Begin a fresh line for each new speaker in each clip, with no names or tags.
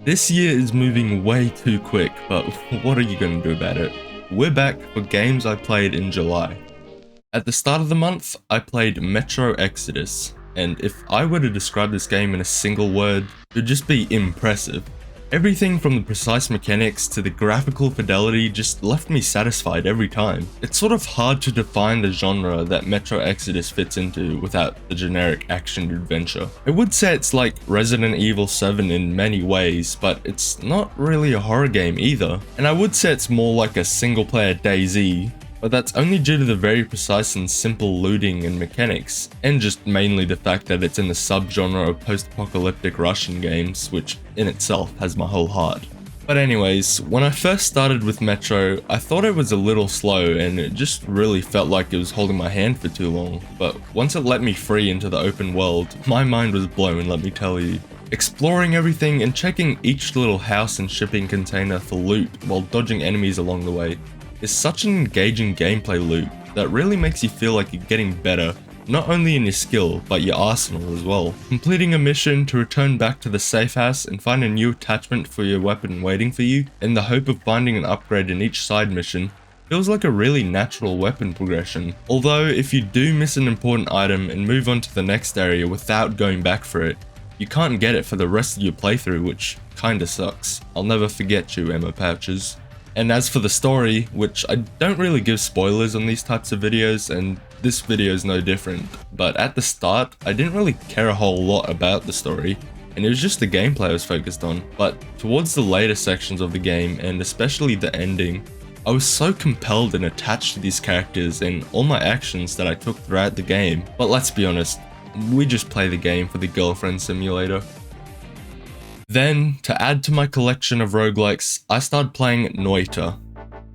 This year is moving way too quick, but what are you going to do about it? We're back for games I played in July. At the start of the month, I played Metro Exodus, and if I were to describe this game in a single word, it would just be impressive. Everything from the precise mechanics to the graphical fidelity just left me satisfied every time. It's sort of hard to define the genre that Metro Exodus fits into without the generic action adventure. I would say it's like Resident Evil 7 in many ways, but it's not really a horror game either. And I would say it's more like a single player DayZ, but that's only due to the very precise and simple looting and mechanics, and just mainly the fact that it's in the subgenre of post-apocalyptic Russian games, which in itself has my whole heart. But anyways, when I first started with Metro, I thought it was a little slow and it just really felt like it was holding my hand for too long, but once it let me free into the open world, my mind was blown, let me tell you. Exploring everything and checking each little house and shipping container for loot while dodging enemies along the way is such an engaging gameplay loop that really makes you feel like you're getting better, not only in your skill, but your arsenal as well. Completing a mission to return back to the safe house and find a new attachment for your weapon waiting for you, in the hope of finding an upgrade in each side mission, feels like a really natural weapon progression. Although if you do miss an important item and move on to the next area without going back for it, you can't get it for the rest of your playthrough, which kinda sucks. I'll never forget you, Emma Pouches. And as for the story, which I don't really give spoilers on these types of videos, and this video is no different, but at the start, I didn't really care a whole lot about the story, and it was just the gameplay I was focused on. But towards the later sections of the game, and especially the ending, I was so compelled and attached to these characters and all my actions that I took throughout the game. But let's be honest, we just play the game for the girlfriend simulator. Then, to add to my collection of roguelikes, I started playing Noita.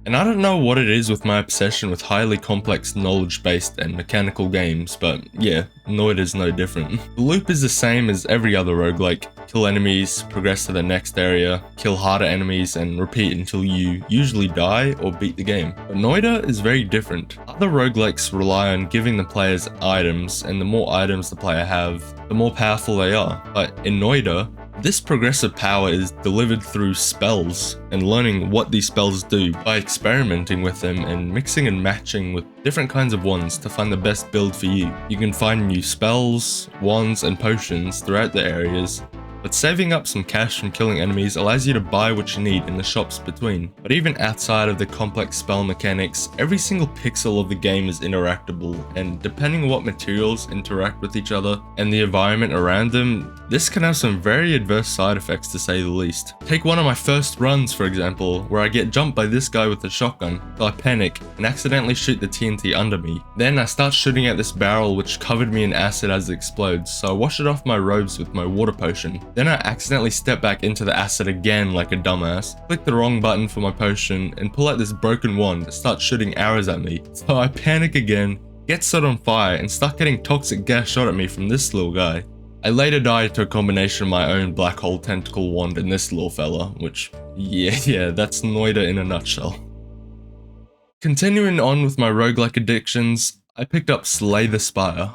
And I don't know what it is with my obsession with highly complex knowledge-based and mechanical games, but yeah, Noita's no different. The loop is the same as every other roguelike: kill enemies, progress to the next area, kill harder enemies, and repeat until you usually die or beat the game. But Noita is very different. Other roguelikes rely on giving the players items, and the more items the player have, the more powerful they are. But in Noita, this progressive power is delivered through spells, and learning what these spells do by experimenting with them and mixing and matching with different kinds of wands to find the best build for you. You can find new spells, wands, and potions throughout the areas, but saving up some cash from killing enemies allows you to buy what you need in the shops between. But even outside of the complex spell mechanics, every single pixel of the game is interactable, and depending on what materials interact with each other and the environment around them, this can have some very adverse side effects to say the least. Take one of my first runs for example, where I get jumped by this guy with a shotgun, so I panic and accidentally shoot the TNT under me. Then I start shooting at this barrel which covered me in acid as it explodes, so I wash it off my robes with my water potion. Then I accidentally step back into the acid again like a dumbass, click the wrong button for my potion, and pull out this broken wand that starts shooting arrows at me. So I panic again, get set on fire, and start getting toxic gas shot at me from this little guy. I later die to a combination of my own black hole tentacle wand and this little fella, which, yeah, that's Noita in a nutshell. Continuing on with my roguelike addictions, I picked up Slay the Spire.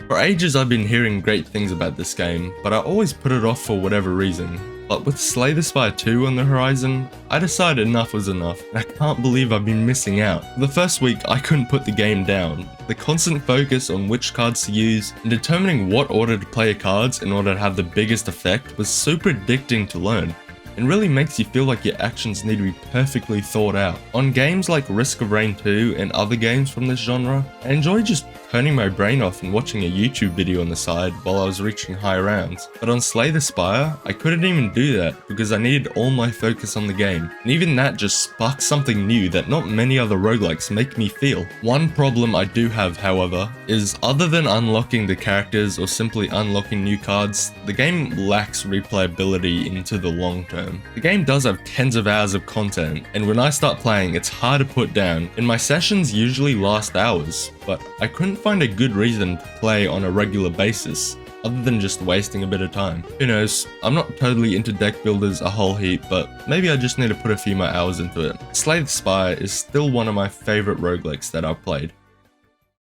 For ages I've been hearing great things about this game, but I always put it off for whatever reason. But with Slay the Spire 2 on the horizon, I decided enough was enough, and I can't believe I've been missing out. For the first week, I couldn't put the game down. The constant focus on which cards to use and determining what order to play your cards in order to have the biggest effect was super addicting to learn, and really makes you feel like your actions need to be perfectly thought out. On games like Risk of Rain 2 and other games from this genre, I enjoy just turning my brain off and watching a YouTube video on the side while I was reaching high rounds. But on Slay the Spire, I couldn't even do that because I needed all my focus on the game. And even that just sparked something new that not many other roguelikes make me feel. One problem I do have, however, is other than unlocking the characters or simply unlocking new cards, the game lacks replayability into the long term. The game does have tens of hours of content, and when I start playing, it's hard to put down, and my sessions usually last hours, but I couldn't find a good reason to play on a regular basis, other than just wasting a bit of time. Who knows, I'm not totally into deck builders a whole heap, but maybe I just need to put a few more hours into it. Slay the Spire is still one of my favourite roguelikes that I've played.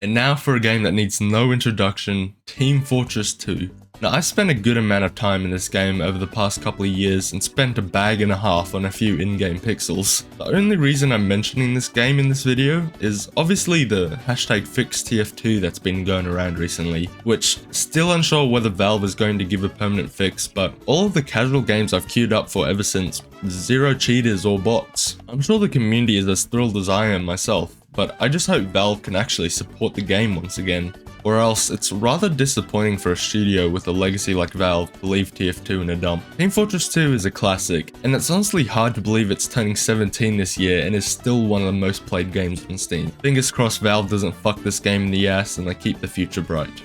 And now for a game that needs no introduction, Team Fortress 2. Now, I spent a good amount of time in this game over the past couple of years and spent a bag and a half on a few in-game pixels. The only reason I'm mentioning this game in this video is obviously the hashtag #FixTF2 that's been going around recently, which still unsure whether Valve is going to give a permanent fix, but all of the casual games I've queued up for ever since, zero cheaters or bots. I'm sure the community is as thrilled as I am myself, but I just hope Valve can actually support the game once again. Or else, it's rather disappointing for a studio with a legacy like Valve to leave TF2 in a dump. Team Fortress 2 is a classic, and it's honestly hard to believe it's turning 17 this year and is still one of the most played games on Steam. Fingers crossed Valve doesn't fuck this game in the ass and they keep the future bright.